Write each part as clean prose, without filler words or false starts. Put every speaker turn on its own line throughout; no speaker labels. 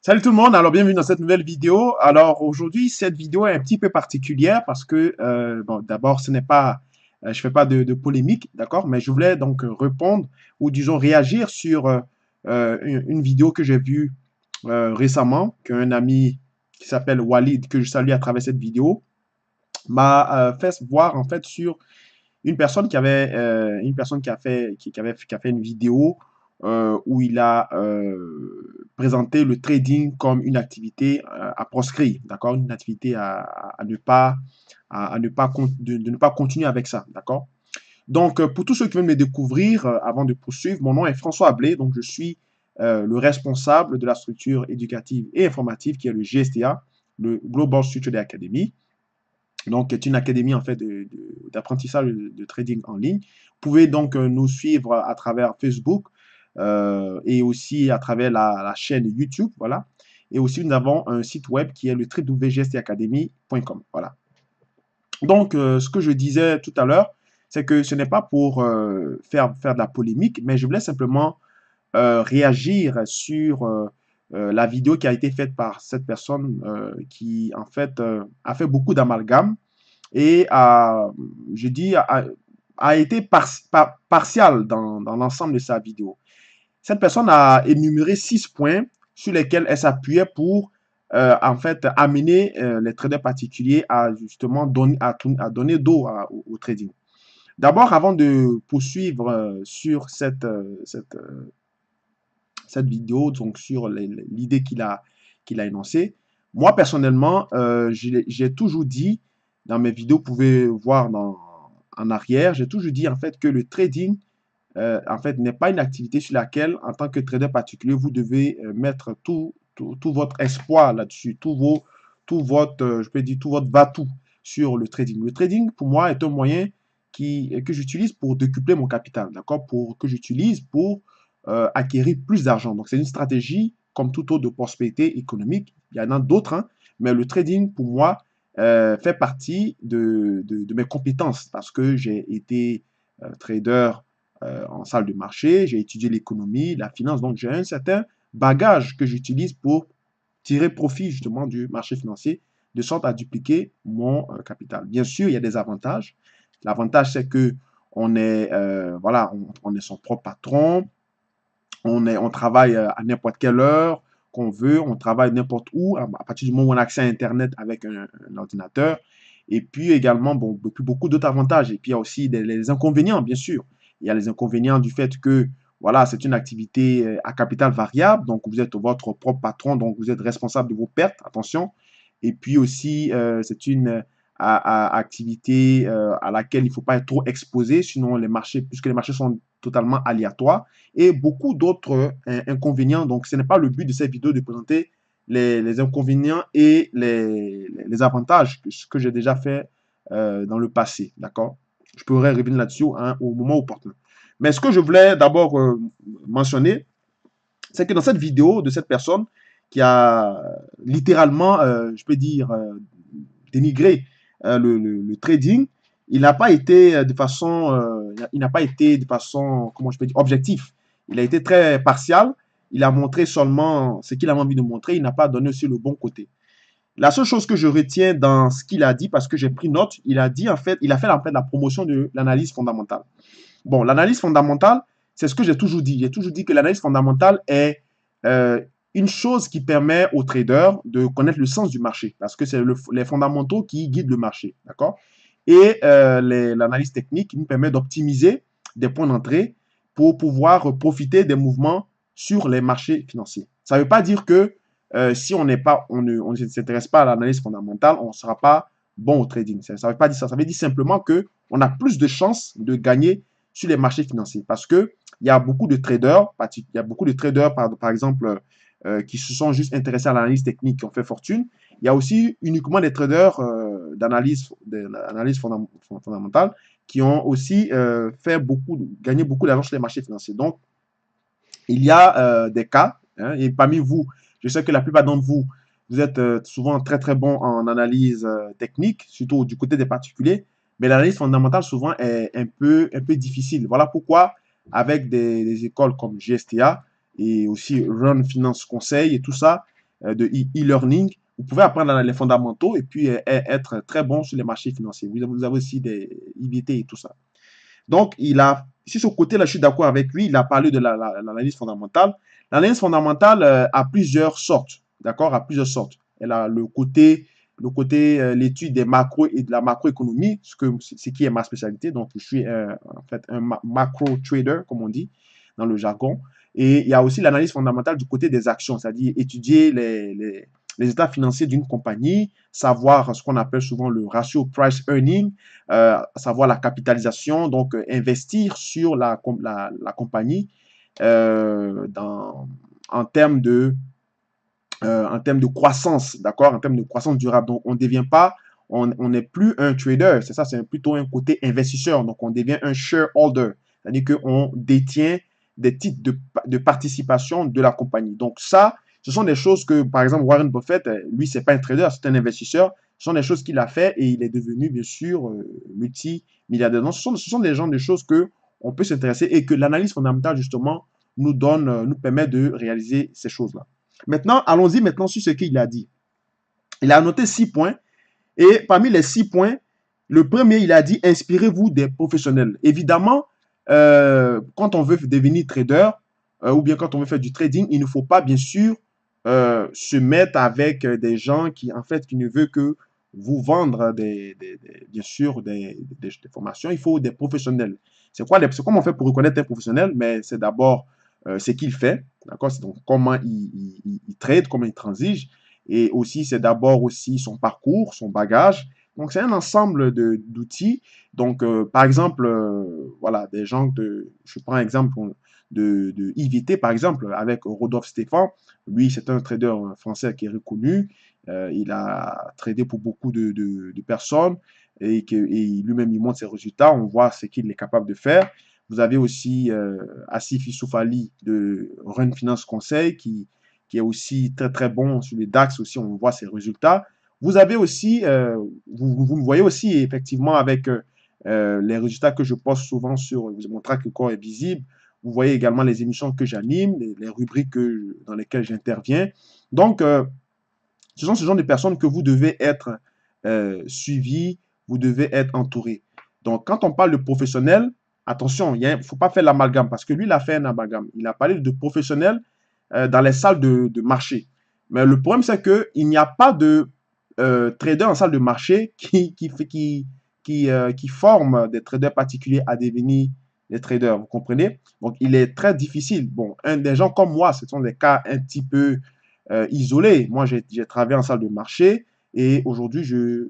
Salut tout le monde, alors bienvenue dans cette nouvelle vidéo. Alors aujourd'hui, cette vidéo est un petit peu particulière parce que, bon, d'abord, ce n'est pas, je fais pas de polémique, d'accord, mais je voulais donc répondre ou disons réagir sur une vidéo que j'ai vue récemment, qu'un ami qui s'appelle Walid, que je salue à travers cette vidéo, m'a fait voir en fait sur une personne qui avait, une personne qui a fait une vidéo où il a présenté le trading comme une activité à proscrire, d'accord, une activité à ne pas, à ne pas, de ne pas continuer avec ça, d'accord. Donc, pour tous ceux qui veulent me découvrir, avant de poursuivre, mon nom est François Ablé, donc je suis le responsable de la structure éducative et informative qui est le GSTA, le Global Structured Academy, donc qui est une académie en fait d'apprentissage de trading en ligne. Vous pouvez donc nous suivre à travers Facebook et aussi à travers la chaîne YouTube, voilà. Et aussi nous avons un site web qui est le www.gstacademy.com, voilà. Donc ce que je disais tout à l'heure, c'est que ce n'est pas pour faire de la polémique, mais je voulais simplement réagir sur la vidéo qui a été faite par cette personne qui en fait a fait beaucoup d'amalgames et je dis, a été partial dans l'ensemble de sa vidéo. Cette personne a énuméré 6 points sur lesquels elle s'appuyait pour en fait amener les traders particuliers à justement donner dos au trading. D'abord, avant de poursuivre sur cette vidéo, donc sur l'idée qu'il a énoncée, moi personnellement, j'ai toujours dit dans mes vidéos, vous pouvez voir en arrière, j'ai toujours dit en fait que le trading en fait n'est pas une activité sur laquelle, en tant que trader particulier, vous devez mettre tout votre espoir là-dessus, tout votre, je peux dire, tout votre va-tout sur le trading. Le trading, pour moi, est un moyen que j'utilise pour décupler mon capital, d'accord, que j'utilise pour acquérir plus d'argent. Donc, c'est une stratégie comme tout autre de prospérité économique. Il y en a d'autres, hein, mais le trading, pour moi, fait partie de mes compétences parce que j'ai été trader en salle de marché, j'ai étudié l'économie, la finance, donc j'ai un certain bagage que j'utilise pour tirer profit justement du marché financier de sorte à dupliquer mon capital. Bien sûr, il y a des avantages. L'avantage, c'est que voilà, on est son propre patron, on travaille à n'importe quelle heure qu'on veut, on travaille n'importe où, à partir du moment où on a accès à Internet avec un ordinateur. Et puis également, bon, beaucoup d'autres avantages. Et puis il y a aussi les inconvénients, bien sûr. Il y a les inconvénients du fait que, voilà, c'est une activité à capital variable, donc vous êtes votre propre patron, donc vous êtes responsable de vos pertes, attention. Et puis aussi, c'est une activité à laquelle il ne faut pas être trop exposé, sinon les marchés, puisque les marchés sont totalement aléatoires, et beaucoup d'autres inconvénients. Donc, ce n'est pas le but de cette vidéo de présenter les inconvénients et les avantages que j'ai déjà fait dans le passé. D'accord? Je pourrais revenir là-dessus hein, au moment opportun. Mais ce que je voulais d'abord mentionner, c'est que dans cette vidéo de cette personne qui a littéralement, je peux dire, dénigré le trading, il n'a pas été de façon, il n'a pas été de façon, comment je peux dire, objectif. Il a été très partial. Il a montré seulement ce qu'il avait envie de montrer. Il n'a pas donné aussi le bon côté. La seule chose que je retiens dans ce qu'il a dit, parce que j'ai pris note, il a dit en fait, il a fait en fait la promotion de l'analyse fondamentale. Bon, l'analyse fondamentale, c'est ce que j'ai toujours dit. J'ai toujours dit que l'analyse fondamentale est euh, une chose qui permet aux traders de connaître le sens du marché, parce que c'est les fondamentaux qui guident le marché, d'accord? Et l'analyse technique nous permet d'optimiser des points d'entrée pour pouvoir profiter des mouvements sur les marchés financiers. Ça ne veut pas dire que si on n'est pas, on ne s'intéresse pas à l'analyse fondamentale, on ne sera pas bon au trading. Ça ne veut pas dire ça. Ça veut dire simplement que on a plus de chances de gagner sur les marchés financiers parce que il y a beaucoup de traders, par exemple, qui se sont juste intéressés à l'analyse technique, qui ont fait fortune. Il y a aussi uniquement des traders d'analyse fondamentale qui ont aussi gagné beaucoup d'argent sur les marchés financiers. Donc, il y a des cas, hein, et parmi vous, je sais que la plupart d'entre vous, vous êtes souvent très très bon en analyse technique, surtout du côté des particuliers, mais l'analyse fondamentale souvent est un peu difficile. Voilà pourquoi, avec des écoles comme GSTA et aussi Run Finance Conseil et tout ça, e-learning. Vous pouvez apprendre les fondamentaux et puis être très bon sur les marchés financiers. Vous avez aussi des IVT et tout ça. Donc, sur ce côté-là, je suis d'accord avec lui. Il a parlé de l'analyse fondamentale. L'analyse fondamentale a plusieurs sortes, d'accord, a plusieurs sortes. Elle a l'étude des macros et de la macroéconomie, ce qui est ma spécialité. Donc, je suis en fait un macro trader, comme on dit dans le jargon. Et il y a aussi l'analyse fondamentale du côté des actions, c'est-à-dire étudier les états financiers d'une compagnie, savoir ce qu'on appelle souvent le ratio price earning, savoir la capitalisation, donc investir sur la compagnie en termes de croissance, d'accord, en termes de croissance durable. Donc, on ne devient pas, on n'est plus un trader, c'est ça, c'est plutôt un côté investisseur. Donc, on devient un shareholder, c'est-à-dire qu'on détient des titres de participation de la compagnie. Donc, ça, ce sont des choses que, par exemple, Warren Buffett, lui, c'est pas un trader, c'est un investisseur. Ce sont des choses qu'il a fait et il est devenu, bien sûr, multimilliardaire. Donc, ce sont des genres de choses que on peut s'intéresser et que l'analyse fondamentale, justement, nous permet de réaliser ces choses-là. Maintenant, allons-y maintenant sur ce qu'il a dit. Il a noté 6 points et parmi les 6 points, le premier, il a dit inspirez-vous des professionnels. Évidemment, quand on veut devenir trader ou bien quand on veut faire du trading, il ne faut pas bien sûr se mettre avec des gens qui en fait qui ne veulent que vous vendre bien sûr des formations. Il faut des professionnels. C'est comment on fait pour reconnaître un professionnel? Mais c'est d'abord ce qu'il fait, d'accord? C'est donc comment il trade, comment il transige. Et aussi, c'est d'abord aussi son parcours, son bagage. Donc, c'est un ensemble d'outils. Donc, par exemple, voilà, je prends l'exemple de IVT, par exemple, avec Rodolphe Stéphane. Lui, c'est un trader français qui est reconnu. Il a tradé pour beaucoup de personnes et lui-même, il montre ses résultats. On voit ce qu'il est capable de faire. Vous avez aussi Asif Issoufali de Run Finance Conseil qui est aussi très très bon sur les DAX aussi, on voit ses résultats. Vous avez aussi, vous me voyez aussi effectivement avec les résultats que je poste souvent sur mon track record est visible. Vous voyez également les émissions que j'anime, les rubriques dans lesquelles j'interviens. Donc, ce sont ce genre de personnes que vous devez être suivis, vous devez être entouré. Donc, quand on parle de professionnel, attention, il ne faut pas faire l'amalgame parce que lui, il a fait un amalgame. Il a parlé de professionnel dans les salles de marché. Mais le problème, c'est qu'il n'y a pas de trader en salle de marché qui forme des traders particuliers à devenir des traders. Vous comprenez? Donc, il est très difficile. Bon, des gens comme moi, ce sont des cas un petit peu isolés. Moi, j'ai travaillé en salle de marché et aujourd'hui, je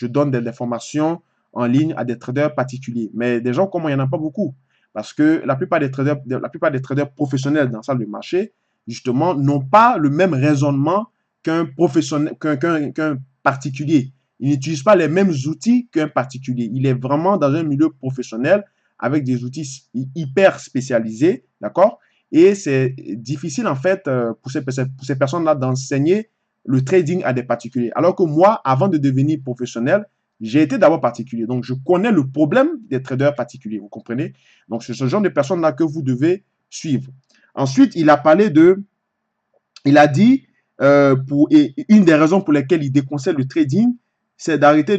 donne des formations en ligne à des traders particuliers. Mais des gens comme moi, il n'y en a pas beaucoup. Parce que la plupart des traders professionnels dans la salle de marché, justement, n'ont pas le même raisonnement qu'un professionnel, qu'un particulier. Il n'utilise pas les mêmes outils qu'un particulier. Il est vraiment dans un milieu professionnel avec des outils hyper spécialisés, d'accord? Et c'est difficile, en fait, pour ces personnes-là d'enseigner le trading à des particuliers. Alors que moi, avant de devenir professionnel, j'ai été d'abord particulier. Donc, je connais le problème des traders particuliers, vous comprenez? Donc, c'est ce genre de personnes-là que vous devez suivre. Ensuite, il a dit, une des raisons pour lesquelles il déconseille le trading, c'est d'arrêter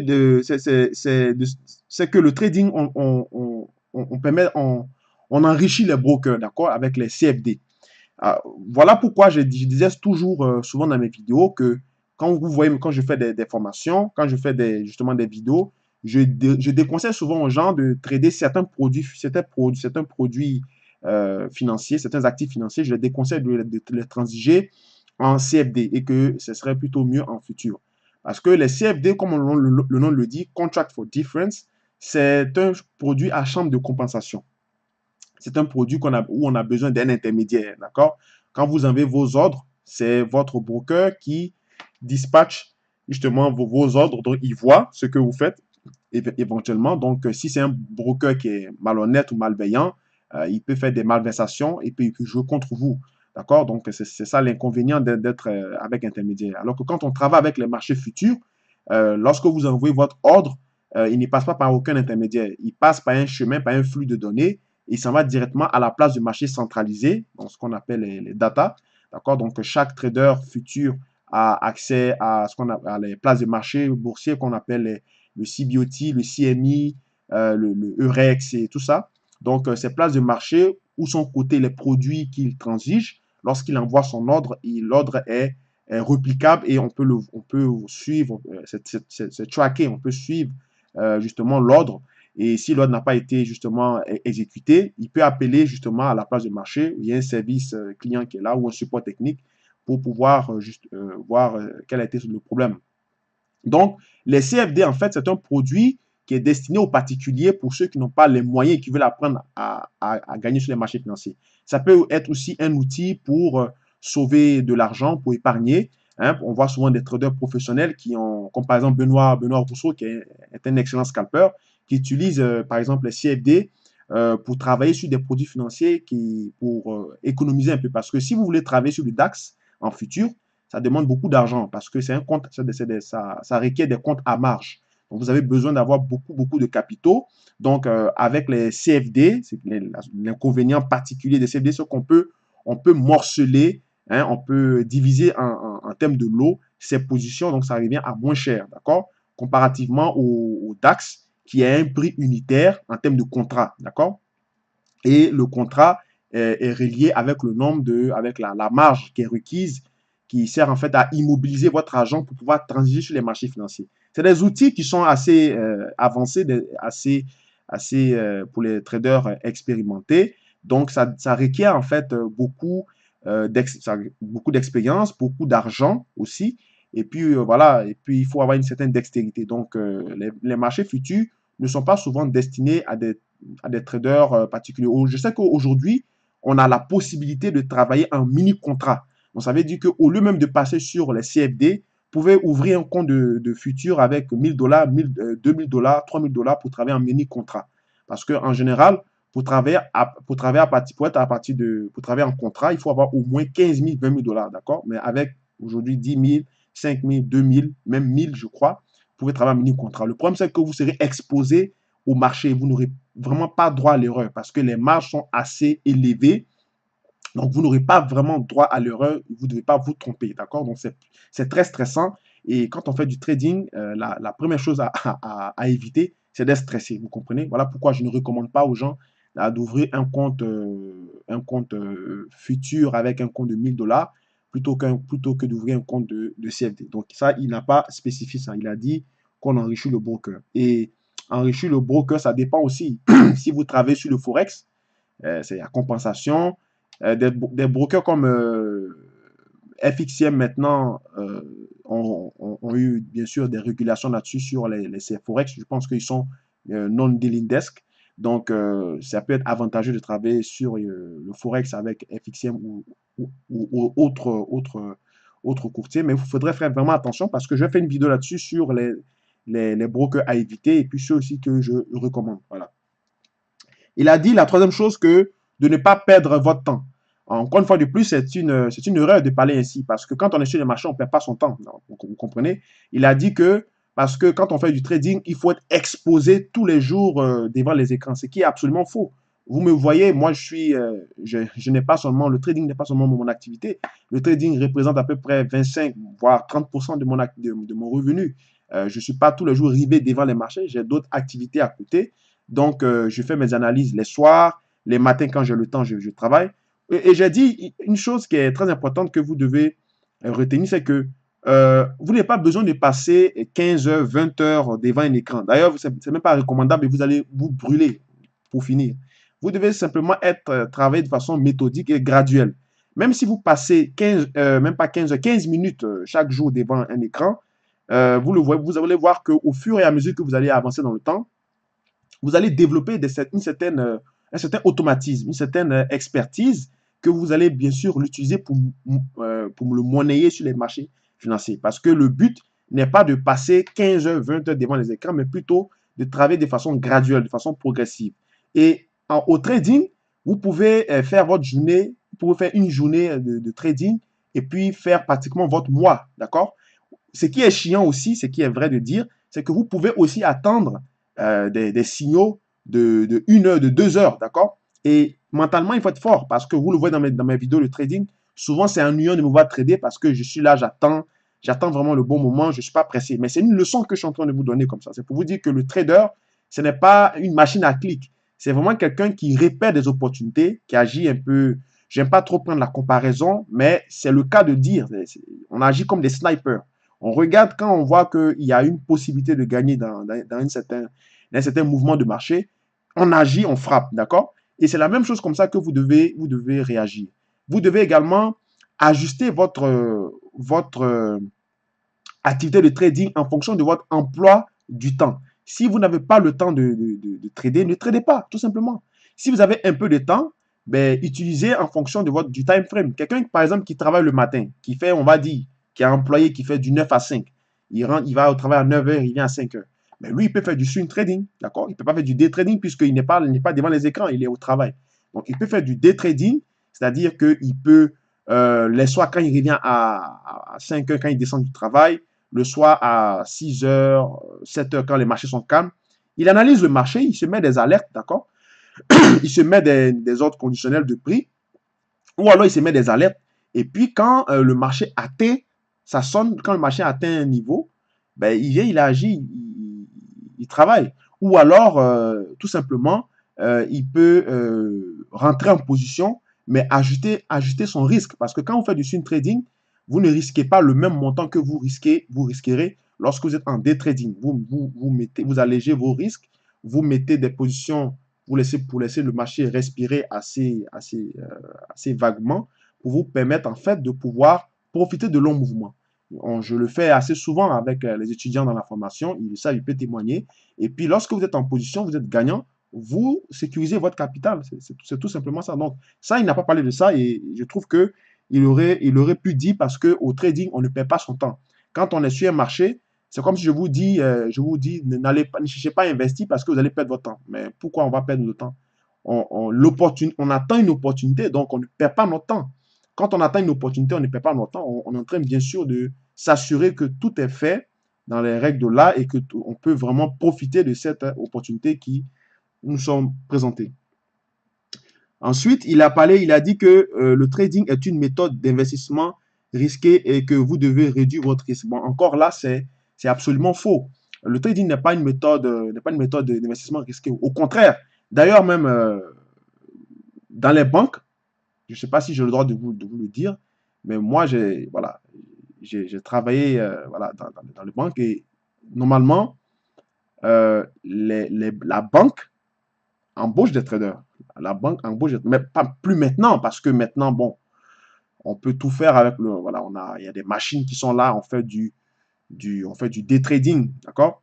c'est que le trading, on enrichit les brokers, d'accord, avec les CFD. Voilà pourquoi je disais toujours, souvent dans mes vidéos, que quand vous voyez, quand je fais des formations, quand je fais justement des vidéos, je déconseille souvent aux gens de trader certains produits financiers, certains actifs financiers, je les déconseille de les transiger en CFD et que ce serait plutôt mieux en futur. Parce que les CFD, comme le nom le dit, Contract for Difference, c'est un produit à chambre de compensation. C'est un produit où on a besoin d'un intermédiaire, d'accord? Quand vous avez vos ordres, c'est votre broker qui dispatche justement vos ordres, donc il voit ce que vous faites éventuellement. Donc, si c'est un broker qui est malhonnête ou malveillant, il peut faire des malversations et puis il peut jouer contre vous. D'accord? Donc, c'est ça l'inconvénient d'être avec intermédiaire. Alors que quand on travaille avec les marchés futurs, lorsque vous envoyez votre ordre, il ne passe pas par aucun intermédiaire. Il passe par un chemin, par un flux de données. Il s'en va directement à la place du marché centralisé, donc ce qu'on appelle les data. D'accord? Donc, chaque trader futur a accès à ce qu'on a, à les places de marché boursiers qu'on appelle le CBOT, le CME, le Eurex et tout ça. Donc, ces places de marché où sont cotés les produits qu'il transige, lorsqu'il envoie son ordre, l'ordre est replicable et on peut suivre, c'est tracké, on peut suivre justement l'ordre. Et si l'ordre n'a pas été justement exécuté, il peut appeler justement à la place de marché. Il y a un service client qui est là ou un support technique pour pouvoir voir quel a été le problème. Donc, les CFD, en fait, c'est un produit qui est destiné aux particuliers pour ceux qui n'ont pas les moyens et qui veulent apprendre à gagner sur les marchés financiers. Ça peut être aussi un outil pour sauver de l'argent, pour épargner. Hein. On voit souvent des traders professionnels qui ont, comme par exemple Benoît Rousseau, qui est un excellent scalper, qui utilise par exemple les CFD pour travailler sur des produits financiers pour économiser un peu. Parce que si vous voulez travailler sur le DAX en futur, ça demande beaucoup d'argent parce que c'est un compte, ça requiert des comptes à marge. Donc, vous avez besoin d'avoir beaucoup de capitaux. Donc, avec les CFD, l'inconvénient particulier des CFD, c'est on peut morceler, hein, on peut diviser en termes de lot ces positions. Donc, ça revient à moins cher, d'accord? Comparativement au DAX, qui a un prix unitaire en termes de contrat, d'accord? Et le contrat est relié avec le nombre avec la marge qui est requise, qui sert en fait à immobiliser votre argent pour pouvoir transiger sur les marchés financiers. C'est des outils qui sont assez avancés, assez pour les traders expérimentés. Donc, ça requiert en fait beaucoup d'expérience, beaucoup d'argent aussi. Et puis, voilà, et puis il faut avoir une certaine dextérité. Donc, les marchés futurs ne sont pas souvent destinés à des traders particuliers. Je sais qu'aujourd'hui, on a la possibilité de travailler en mini-contrat. Donc, ça veut dire qu'au lieu même de passer sur les CFD, vous pouvez ouvrir un compte de futur avec 1000 $, 2000 $, 3000 $ pour travailler en mini-contrat. Parce qu'en général, pour travailler pour travailler en contrat, il faut avoir au moins 15 000, 20 000 $, d'accord? Mais avec aujourd'hui 10 000, 5 000, 2 000, même 1000, je crois, vous pouvez travailler en mini-contrat. Le problème, c'est que vous serez exposé au marché. Vous n'aurez vraiment pas droit à l'erreur parce que les marges sont assez élevées. Donc, vous n'aurez pas vraiment droit à l'erreur. Vous ne devez pas vous tromper. D'accord? Donc, c'est très stressant. Et quand on fait du trading, la première chose à éviter, c'est d'être stressé. Vous comprenez? Voilà pourquoi je ne recommande pas aux gens d'ouvrir un compte futur avec un compte de 1000 $ plutôt que d'ouvrir un compte de CFD. Donc, ça, il n'a pas spécifié ça. Il a dit qu'on enrichit le broker. Et enrichir le broker, ça dépend aussi. Si vous travaillez sur le Forex, c'est la compensation. Des brokers comme FXCM maintenant ont eu bien sûr des régulations là-dessus sur les Forex. Je pense qu'ils sont non-dealing desk. Donc, ça peut être avantageux de travailler sur le Forex avec FXCM ou autre courtier. Mais il faudrait faire vraiment attention parce que je vais faire une vidéo là-dessus sur les brokers à éviter et puis ceux aussi que je recommande. Voilà. Il a dit la troisième chose que de ne pas perdre votre temps. Encore une fois de plus, c'est une erreur de parler ainsi parce que quand on est sur les marchés, on ne perd pas son temps. Vous comprenez? Il a dit que parce que quand on fait du trading, il faut être exposé tous les jours devant les écrans, ce qui est absolument faux. Vous me voyez, moi je n'ai pas seulement, le trading n'est pas seulement mon activité. Le trading représente à peu près 25 voire 30% de mon revenu. Je ne suis pas tous les jours rivé devant les marchés, j'ai d'autres activités à côté. Donc, je fais mes analyses les soirs, les matins quand j'ai le temps, je travaille. Et j'ai dit une chose qui est très importante que vous devez retenir, c'est que vous n'avez pas besoin de passer 15 heures, 20 heures devant un écran. D'ailleurs, ce n'est même pas recommandable et vous allez vous brûler pour finir. Vous devez simplement travailler de façon méthodique et graduelle. Même si vous passez 15, même pas 15 heures, 15 minutes chaque jour devant un écran, vous allez voir qu'au fur et à mesure que vous allez avancer dans le temps, vous allez développer un certain automatisme, une certaine expertise que vous allez bien sûr l'utiliser pour le monnayer sur les marchés financiers. Parce que le but n'est pas de passer 15 heures, 20 heures devant les écrans, mais plutôt de travailler de façon graduelle, de façon progressive. Et au trading, vous pouvez faire votre journée, vous pouvez faire une journée de trading et puis faire pratiquement votre mois, d'accord? Ce qui est chiant aussi, ce qui est vrai de dire, c'est que vous pouvez aussi attendre des signaux de 1 heure, de 2 heures, d'accord? Et mentalement, il faut être fort parce que vous le voyez dans mes vidéos de trading, Souvent, c'est ennuyant de me voir trader parce que je suis là, j'attends vraiment le bon moment, je ne suis pas pressé. Mais c'est une leçon que je suis en train de vous donner comme ça. C'est pour vous dire que le trader, ce n'est pas une machine à clic. C'est vraiment quelqu'un qui repère des opportunités, qui agit un peu. J'aime pas trop prendre la comparaison, mais c'est le cas de dire. On agit comme des snipers. On regarde quand on voit qu'il y a une possibilité de gagner dans un certain mouvement de marché. On agit, on frappe, d'accord? Et c'est la même chose comme ça que vous devez réagir. Vous devez également ajuster votre activité de trading en fonction de votre emploi du temps. Si vous n'avez pas le temps de trader, ne tradez pas, tout simplement. Si vous avez un peu de temps, ben, utilisez en fonction du time frame. Quelqu'un, par exemple, qui travaille le matin, qui fait, on va dire, qui est un employé qui fait du 9 à 5, il va au travail à 9 heures, il vient à 5 heures. Mais lui, il peut faire du swing trading, d'accord? Il ne peut pas faire du day trading puisqu'il n'est pas devant les écrans, il est au travail. Donc, il peut faire du day trading, c'est-à-dire qu'il peut, les soirs, quand il revient à 5 heures, quand il descend du travail, le soir à 6 heures, 7 heures, quand les marchés sont calmes, il analyse le marché, il se met des alertes, d'accord? Il se met des ordres conditionnels de prix, ou alors il se met des alertes. Et puis, quand le marché atteint, ça sonne, quand le marché atteint un niveau, ben, il vient, il agit, il travaille. Ou alors, tout simplement, il peut rentrer en position, mais ajuster son risque. Parce que quand vous faites du swing trading, vous ne risquez pas le même montant que vous risquerez lorsque vous êtes en day trading. Vous allégez vos risques, vous mettez des positions pour laisser le marché respirer assez vaguement pour vous permettre en fait de pouvoir profiter de longs mouvements. Je le fais assez souvent avec les étudiants dans la formation, ils peuvent témoigner. Et puis lorsque vous êtes en position, vous êtes gagnant, vous sécurisez votre capital. C'est tout simplement ça. Donc ça, il n'a pas parlé de ça et je trouve que il aurait pu dire parce qu'au trading, on ne perd pas son temps. Quand on est sur un marché, c'est comme si ne cherchez pas à investir parce que vous allez perdre votre temps. Mais pourquoi on va perdre notre temps? On attend une opportunité, donc on ne perd pas notre temps. Quand on attend une opportunité, on ne perd pas notre temps. On est en train, bien sûr, de s'assurer que tout est fait dans les règles de l'art et qu'on peut vraiment profiter de cette opportunité qui nous sont présentées. Ensuite, il a dit que le trading est une méthode d'investissement risqué et que vous devez réduire votre risque. Bon, encore là, c'est absolument faux. Le trading n'est pas une méthode d'investissement risqué. Au contraire, d'ailleurs même dans les banques, je ne sais pas si j'ai le droit de vous le dire, mais moi j'ai travaillé voilà, dans les banques et normalement la banque embauche des traders. La banque embauche, mais pas plus maintenant parce que maintenant bon, on peut tout faire avec voilà, il y a des machines qui sont là, on fait du day trading, d'accord?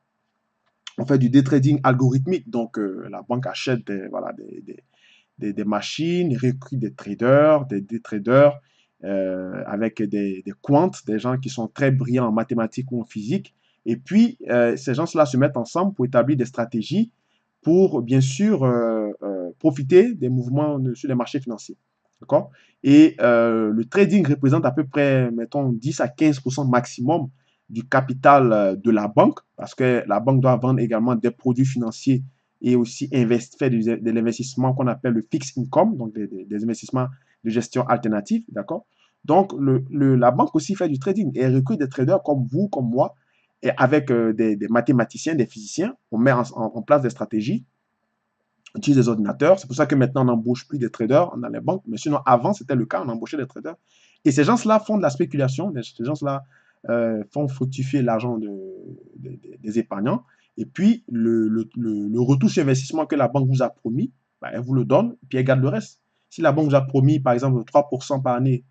On fait du day trading algorithmique, donc la banque achète voilà, des machines, recrute des traders, des traders avec des quants, des gens qui sont très brillants en mathématiques ou en physique. Et puis, ces gens-là se mettent ensemble pour établir des stratégies pour, bien sûr, profiter des mouvements sur les marchés financiers. D'accord? Et le trading représente à peu près, mettons, 10 à 15% maximum du capital de la banque, parce que la banque doit vendre également des produits financiers et aussi faire de l'investissement qu'on appelle le fixed income, donc des investissements de gestion alternative, d'accord? Donc, la banque aussi fait du trading et elle recrute des traders comme vous, comme moi, et avec des mathématiciens, des physiciens. On met en place des stratégies, on utilise des ordinateurs. C'est pour ça que maintenant, on n'embauche plus des traders dans les banques. Mais sinon, avant, c'était le cas, on embauchait des traders. Et ces gens-là font de la spéculation. Ces gens-là font fructifier l'argent des épargnants. Et puis, le retour sur investissement que la banque vous a promis, bah, elle vous le donne, puis elle garde le reste. Si la banque vous a promis, par exemple, 3% par année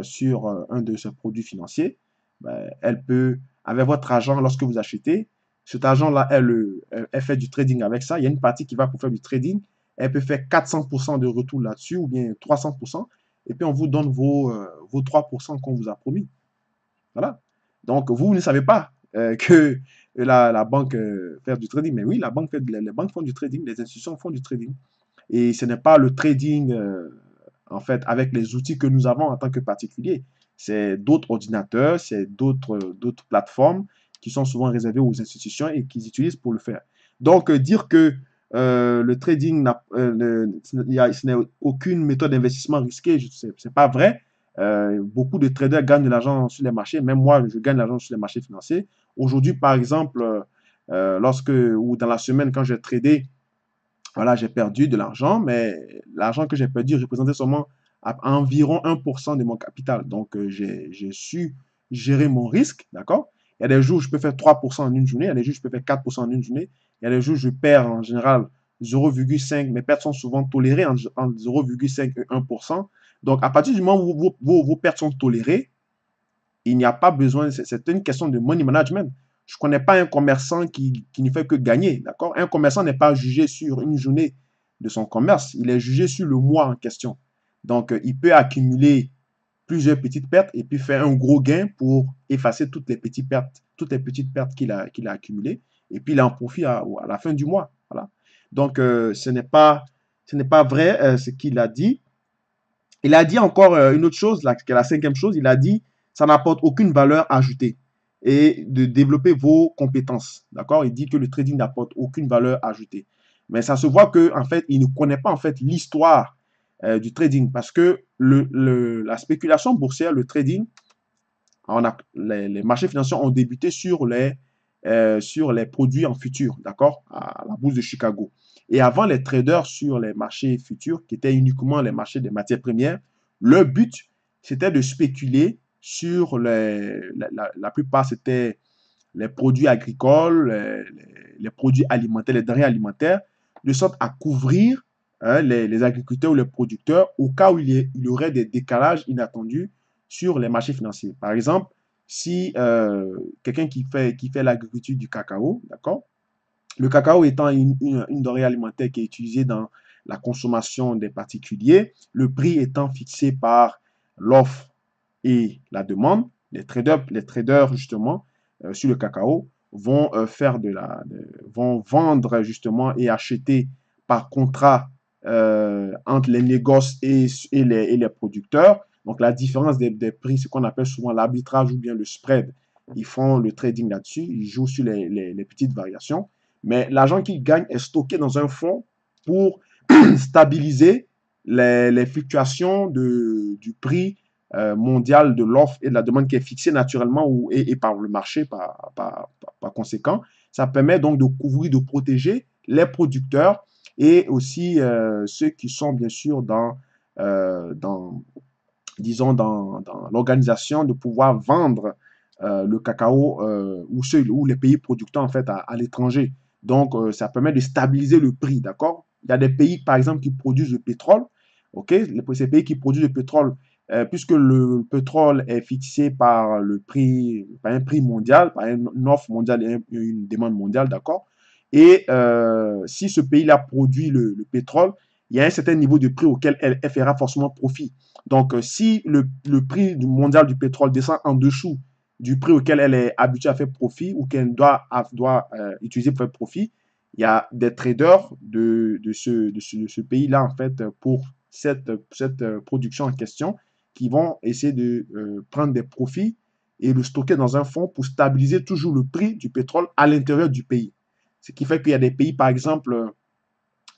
sur un de ses produits financiers, bah, elle peut, avec votre argent, lorsque vous achetez, cet argent-là, elle fait du trading avec ça. Il y a une partie qui va pour faire du trading. Elle peut faire 400% de retour là-dessus ou bien 300%. Et puis, on vous donne vos 3% qu'on vous a promis. Voilà. Donc, vous ne savez pas que la banque fait du trading. Mais oui, les banques font du trading, les institutions font du trading. Et ce n'est pas le trading, en fait, avec les outils que nous avons en tant que particuliers. C'est d'autres ordinateurs, c'est d'autres plateformes qui sont souvent réservées aux institutions et qu'ils utilisent pour le faire. Donc, dire que le trading, ce n'est aucune méthode d'investissement risquée, ce n'est pas vrai. Beaucoup de traders gagnent de l'argent sur les marchés. Même moi, je gagne de l'argent sur les marchés financiers. Aujourd'hui, par exemple, lorsque ou dans la semaine, quand j'ai tradé, voilà, j'ai perdu de l'argent, mais l'argent que j'ai perdu représentait seulement environ 1% de mon capital. Donc, j'ai su gérer mon risque, d'accord? Il y a des jours où je peux faire 3% en une journée, il y a des jours où je peux faire 4% en une journée, il y a des jours où je perds en général 0,5, mes pertes sont souvent tolérées entre 0,5 et 1%. Donc, à partir du moment où vos pertes sont tolérées, il n'y a pas besoin, c'est une question de money management. Je ne connais pas un commerçant qui ne fait que gagner, d'accord? Un commerçant n'est pas jugé sur une journée de son commerce, il est jugé sur le mois en question. Donc, il peut accumuler plusieurs petites pertes et puis faire un gros gain pour effacer toutes les petites pertes qu'il a accumulées. Et puis, il en profite à la fin du mois. Voilà. Donc, ce n'est pas vrai ce qu'il a dit. Il a dit encore une autre chose, qui est la cinquième chose. Il a dit, ça n'apporte aucune valeur ajoutée et de développer vos compétences. D'accord? Il dit que le trading n'apporte aucune valeur ajoutée. Mais ça se voit que en fait, il ne connaît pas en fait l'histoire du trading parce que la spéculation boursière, le trading, les marchés financiers ont débuté sur les produits en futur, d'accord, à la bourse de Chicago. Et avant les traders sur les marchés futurs, qui étaient uniquement les marchés des matières premières, leur but, c'était de spéculer sur la plupart, c'était les produits agricoles, les produits alimentaires, les denrées alimentaires, de sorte à couvrir les agriculteurs ou les producteurs au cas où il y aurait des décalages inattendus sur les marchés financiers. Par exemple, si quelqu'un qui fait l'agriculture du cacao, d'accord, le cacao étant une denrée alimentaire qui est utilisée dans la consommation des particuliers, le prix étant fixé par l'offre et la demande, les traders justement, sur le cacao vont vont vendre justement et acheter par contrat entre les négoces et les producteurs. Donc la différence des prix, c'est ce qu'on appelle souvent l'arbitrage ou bien le spread. Ils font le trading là-dessus, ils jouent sur les petites variations. Mais l'argent qu'ils gagnent est stocké dans un fonds pour stabiliser les fluctuations du prix mondial de l'offre et de la demande qui est fixée naturellement et par le marché par conséquent. Ça permet donc de couvrir, de protéger les producteurs et aussi ceux qui sont bien sûr dans disons, dans l'organisation de pouvoir vendre le cacao ou les pays producteurs en fait à l'étranger. Donc, ça permet de stabiliser le prix, d'accord? Il y a des pays, par exemple, qui produisent le pétrole, ok? Ces pays qui produisent le pétrole, puisque le pétrole est fixé par le prix, par un prix mondial, par une offre mondiale et une demande mondiale, d'accord? Et si ce pays-là produit le pétrole, il y a un certain niveau de prix auquel elle fera forcément profit. Donc, si le prix mondial du pétrole descend en dessous du prix auquel elle est habituée à faire profit ou qu'elle doit utiliser pour faire profit, il y a des traders de ce pays-là, en fait, pour cette production en question, qui vont essayer de prendre des profits et le stocker dans un fonds pour stabiliser toujours le prix du pétrole à l'intérieur du pays. Ce qui fait qu'il y a des pays, par exemple,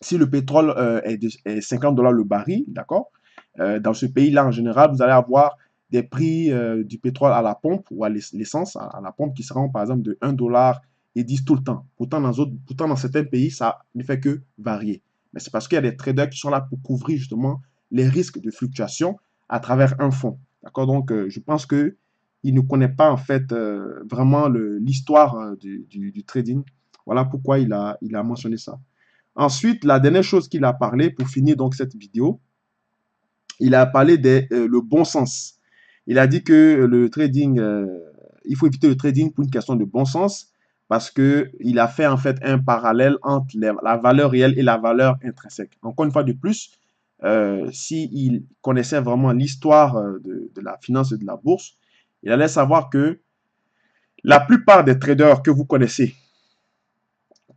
si le pétrole est 50 $ le baril, d'accord, dans ce pays-là, en général, vous allez avoir des prix du pétrole à la pompe ou à l'essence à la pompe qui seront, par exemple, de 1 $ et 10 tout le temps. Pourtant, dans certains pays, ça ne fait que varier. Mais c'est parce qu'il y a des traders qui sont là pour couvrir justement les risques de fluctuation à travers un fonds. D'accord? Donc, je pense que il ne connaît pas en fait vraiment l'histoire du trading. Voilà pourquoi il a mentionné ça. Ensuite, la dernière chose qu'il a parlé pour finir donc cette vidéo, il a parlé de le bon sens. Il a dit que le trading, il faut éviter le trading pour une question de bon sens parce que il a fait en fait un parallèle entre la valeur réelle et la valeur intrinsèque. Encore une fois de plus, s'il connaissait vraiment l'histoire de la finance et de la bourse, il allait savoir que la plupart des traders que vous connaissez,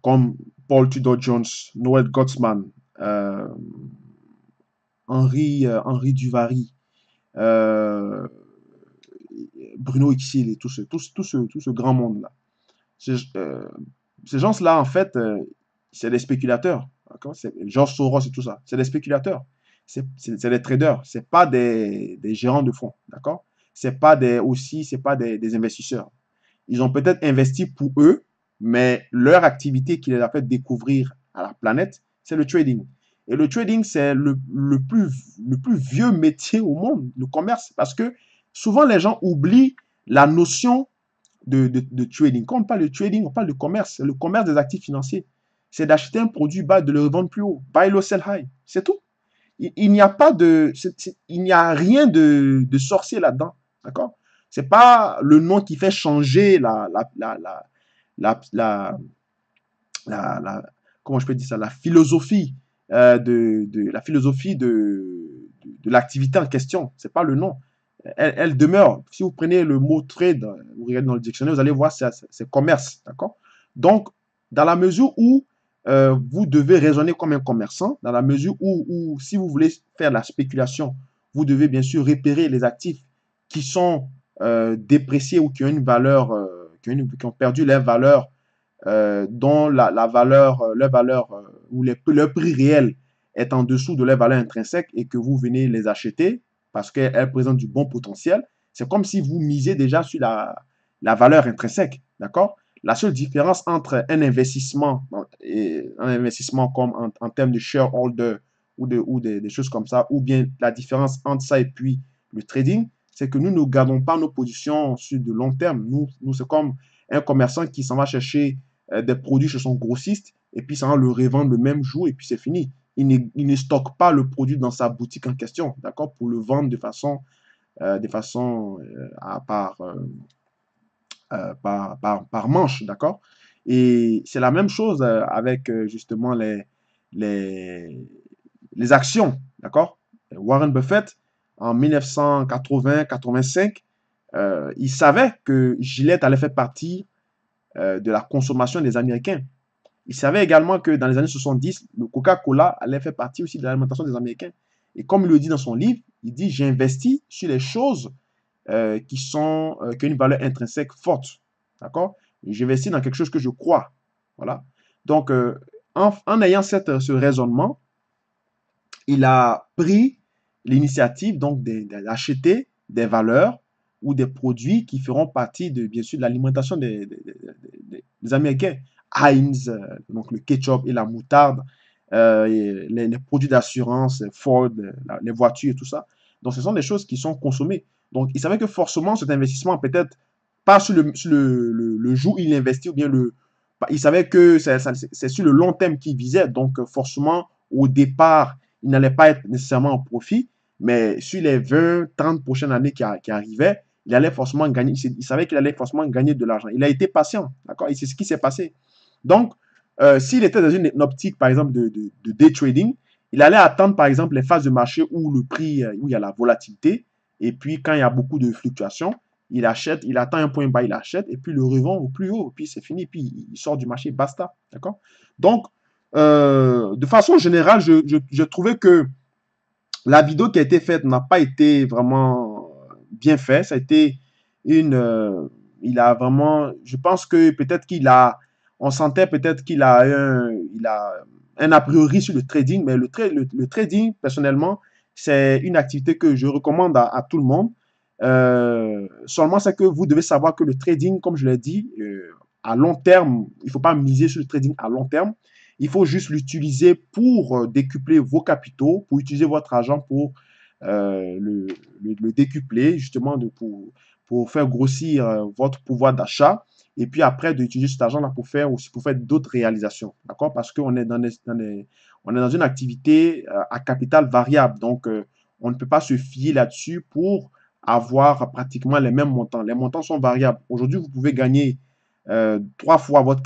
comme Paul Tudor Jones, Noel Gottsman, euh, Henri Duvary, euh, Bruno Xil et tout ce grand monde-là. Ces, euh, ces gens-là, en fait, c'est des spéculateurs. George Soros et tout ça, c'est des spéculateurs. C'est des traders, c'est pas des gérants de fonds, d'accord? C'est pas des investisseurs. Ils ont peut-être investi pour eux, mais leur activité qui les a fait découvrir à la planète, c'est le trading. Et le trading, c'est le plus vieux métier au monde, le commerce, parce que souvent les gens oublient la notion de trading. Quand on parle de trading, on parle de commerce, le commerce des actifs financiers. C'est d'acheter un produit bas, de le revendre plus haut. Buy low, sell high. C'est tout. Il n'y a pas de, il n'y a rien de sorcier là-dedans. D'accord? C'est pas le nom qui fait changer la, la, la, comment je peux dire ça, la philosophie la philosophie de l'activité en question. C'est pas le nom. Elle demeure. Si vous prenez le mot trade, vous regardez dans le dictionnaire, vous allez voir c'est commerce. D'accord? Donc, dans la mesure où vous devez raisonner comme un commerçant, dans la mesure où si vous voulez faire la spéculation, vous devez bien sûr repérer les actifs qui sont dépréciés ou qui ont une valeur, qui ont perdu leur valeur dont la valeur, leur valeur ou leur prix réel est en dessous de leur valeur intrinsèque et que vous venez les acheter parce qu'elles présentent du bon potentiel, c'est comme si vous misez déjà sur la valeur intrinsèque. D'accord? La seule différence entre un investissement comme en termes de shareholder ou des choses comme ça, ou bien la différence entre ça et puis le trading, c'est que nous ne gardons pas nos positions sur de long terme. Nous c'est comme un commerçant qui s'en va chercher des produits chez son grossiste et puis ça va le revendre le même jour et puis c'est fini. Il ne stocke pas le produit dans sa boutique en question, d'accord, pour le vendre de façon par manche, d'accord. Et c'est la même chose avec justement les, les actions, d'accord. Warren Buffett, en 1980-85, il savait que Gillette allait faire partie de la consommation des Américains. Il savait également que dans les années 70, le Coca-Cola allait faire partie aussi de l'alimentation des Américains. Et comme il le dit dans son livre, il dit, j'investis sur les choses qui ont une valeur intrinsèque forte. D'accord? J'investis dans quelque chose que je crois. Voilà. Donc, en ayant ce raisonnement, il a pris l'initiative donc d'acheter des valeurs ou des produits qui feront partie de, bien sûr, de l'alimentation des Américains. Heinz, donc le ketchup et la moutarde, les produits d'assurance, Ford, les voitures et tout ça. Donc, ce sont des choses qui sont consommées. Donc, il savait que forcément, cet investissement, peut-être pas sur le jour où il investit, ou bien il savait que c'est sur le long terme qu'il visait. Donc, forcément, au départ, il n'allait pas être nécessairement en profit, mais sur les 20, 30 prochaines années qui arrivaient, il allait forcément gagner. Il savait qu'il allait forcément gagner de l'argent. Il a été patient, d'accord? Et c'est ce qui s'est passé. Donc, s'il était dans une optique, par exemple, de day trading, il allait attendre, par exemple, les phases de marché où le prix, où il y a la volatilité, et puis quand il y a beaucoup de fluctuations, il achète, il attend un point bas, il achète, et puis le revend au plus haut, puis c'est fini, puis il sort du marché, basta, d'accord? Donc, de façon générale, je trouvais que la vidéo qui a été faite n'a pas été vraiment bien faite. Ça a été une. Il a vraiment. Je pense que peut-être qu'il a. On sentait peut-être il a un a priori sur le trading, mais le trading, personnellement, c'est une activité que je recommande à tout le monde. Seulement, c'est que vous devez savoir que le trading, comme je l'ai dit, à long terme, il ne faut pas miser sur le trading à long terme. Il faut juste l'utiliser pour décupler vos capitaux, pour utiliser votre argent pour le décupler, justement, pour faire grossir votre pouvoir d'achat. Et puis après, d'utiliser cet argent-là pour faire d'autres réalisations. D'accord? Parce qu'on est on est dans une activité à capital variable. Donc, on ne peut pas se fier là-dessus pour avoir pratiquement les mêmes montants. Les montants sont variables. Aujourd'hui, vous pouvez gagner 3 fois vos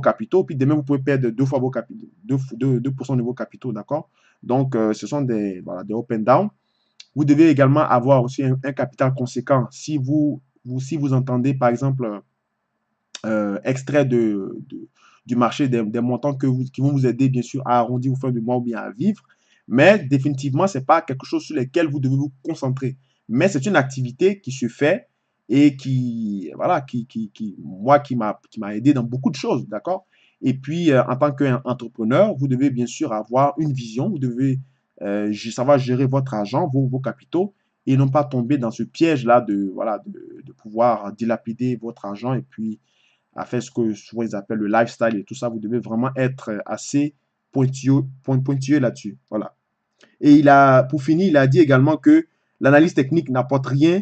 capitaux, puis demain, vous pouvez perdre 2 fois vos capitaux, 2% de vos capitaux, d'accord? Donc, ce sont voilà, des up and down. Vous devez également avoir aussi un capital conséquent. Si vous entendez, par exemple, extrait du marché des montants qui vont vous aider, bien sûr, à arrondir vos fins de mois ou bien à vivre, mais définitivement, ce n'est pas quelque chose sur lequel vous devez vous concentrer. Mais c'est une activité qui se fait et voilà, moi, qui m'a aidé dans beaucoup de choses, d'accord? Et puis, en tant qu'entrepreneur, vous devez bien sûr avoir une vision, vous devez Ça va gérer votre argent, vos capitaux, et non pas tomber dans ce piège-là de, voilà, de pouvoir dilapider votre argent et puis à faire ce que souvent ils appellent le lifestyle et tout ça. Vous devez vraiment être assez pointilleux là-dessus. Voilà. Et pour finir, il a dit également que l'analyse technique n'apporte rien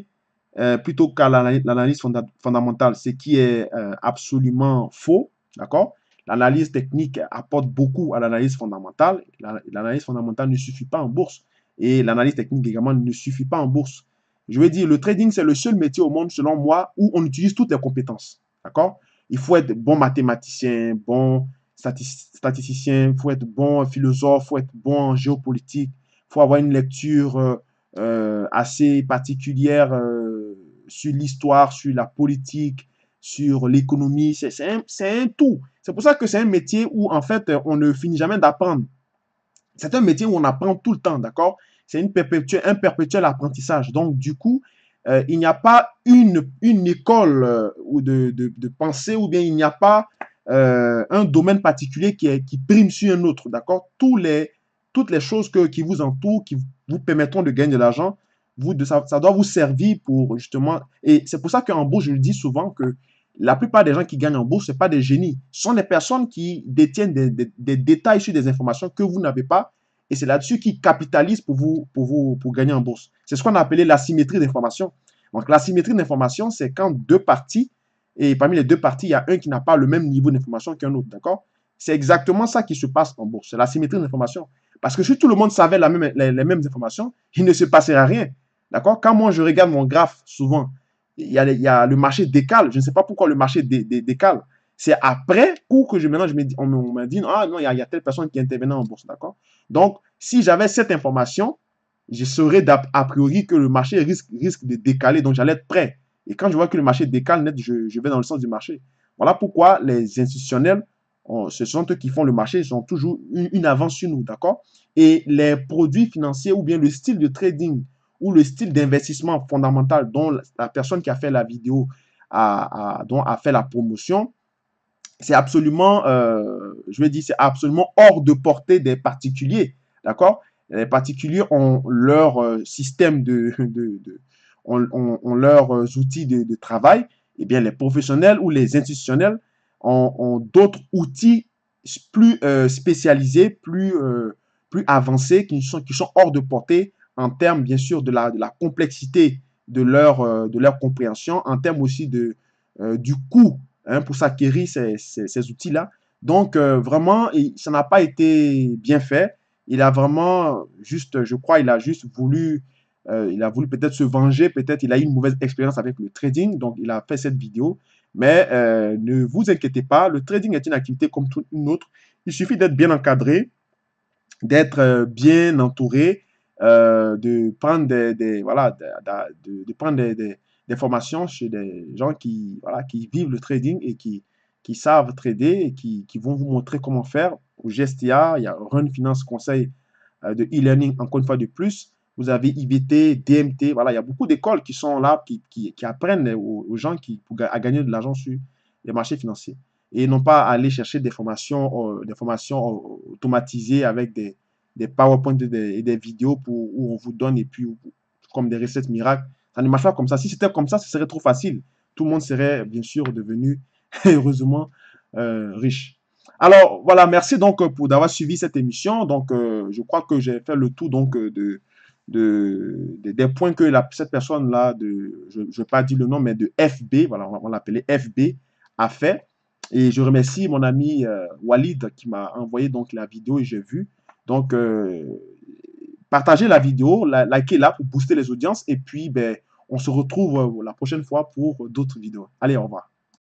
plutôt qu'à l'analyse fondamentale, ce qui est absolument faux. D'accord? L'analyse technique apporte beaucoup à l'analyse fondamentale. L'analyse fondamentale ne suffit pas en bourse. Et l'analyse technique également ne suffit pas en bourse. Je veux dire, le trading, c'est le seul métier au monde, selon moi, où on utilise toutes les compétences. D'accord? Il faut être bon mathématicien, bon statisticien, il faut être bon philosophe, il faut être bon en géopolitique, il faut avoir une lecture assez particulière sur l'histoire, sur la politique, sur l'économie. C'est un tout. C'est pour ça que c'est un métier où, en fait, on ne finit jamais d'apprendre. C'est un métier où on apprend tout le temps, d'accord? C'est un perpétuel apprentissage. Donc, du coup, il n'y a pas une école ou de pensée, ou bien il n'y a pas un domaine particulier qui prime sur un autre, d'accord? Toutes les choses qui vous entourent, qui vous permettront de gagner de l'argent, ça doit vous servir pour justement. Et c'est pour ça qu'en bourse, je le dis souvent que la plupart des gens qui gagnent en bourse, ce pas des génies. Ce sont des personnes qui détiennent des détails sur des informations que vous n'avez pas. Et c'est là-dessus qu'ils capitalisent pour gagner en bourse. C'est ce qu'on a appelé l'asymétrie d'information. Donc, l'asymétrie d'information, c'est quand deux parties, et parmi les deux parties, il y a un qui n'a pas le même niveau d'information qu'un autre. D'accord? C'est exactement ça qui se passe en bourse. C'est l'asymétrie d'information. Parce que si tout le monde savait les mêmes informations, il ne se passerait rien. D'accord? Quand moi, je regarde mon graphe, souvent, il y a le marché décale. Je ne sais pas pourquoi le marché décale. C'est après coup que on m'a dit, ah non, il y a telle personne qui intervenait en bourse. D'accord? Donc, si j'avais cette information, je saurais a priori que le marché risque de décaler. Donc, j'allais être prêt. Et quand je vois que le marché décale net, je vais dans le sens du marché. Voilà pourquoi les institutionnels, ce sont eux qui font le marché, ils ont toujours une avance sur nous. D'accord? Et les produits financiers ou bien le style de trading ou le style d'investissement fondamental dont la personne qui a fait la vidéo dont a fait la promotion, c'est absolument, je vais dire, c'est absolument hors de portée des particuliers. D'accord? Les particuliers ont leur système ont leurs outils de travail. Eh bien, les professionnels ou les institutionnels ont d'autres outils plus spécialisés, plus avancés, qui sont hors de portée en termes, bien sûr, de la complexité de leur compréhension, en termes aussi du coût pour s'acquérir ces outils-là. Donc, vraiment, ça n'a pas été bien fait. Il a vraiment juste, je crois, il a voulu peut-être se venger, peut-être il a eu une mauvaise expérience avec le trading, donc il a fait cette vidéo. Mais ne vous inquiétez pas, le trading est une activité comme toute une autre. Il suffit d'être bien encadré, d'être bien entouré, de prendre voilà, de prendre des formations chez des gens voilà, qui vivent le trading et qui savent trader et qui vont vous montrer comment faire. Au GSTA, il y a Run Finance Conseil de e-learning, encore une fois de plus. Vous avez IBT, DMT, voilà, il y a beaucoup d'écoles qui sont là, qui apprennent aux gens à gagner de l'argent sur les marchés financiers. Et non pas aller chercher des formations automatisées avec des PowerPoint et des vidéos où on vous donne et puis comme des recettes miracles. Ça ne marche pas comme ça. Si c'était comme ça, ce serait trop facile. Tout le monde serait bien sûr devenu heureusement riche. Alors voilà, merci donc pour d'avoir suivi cette émission. Donc je crois que j'ai fait le tour donc des points que cette personne là je ne vais pas dire le nom mais de FB, voilà, on va l'appeler FB a fait. Et je remercie mon ami Walid qui m'a envoyé donc la vidéo et j'ai vu. Donc partagez la vidéo, likez-la pour booster les audiences et puis ben on se retrouve la prochaine fois pour d'autres vidéos. Allez, au revoir.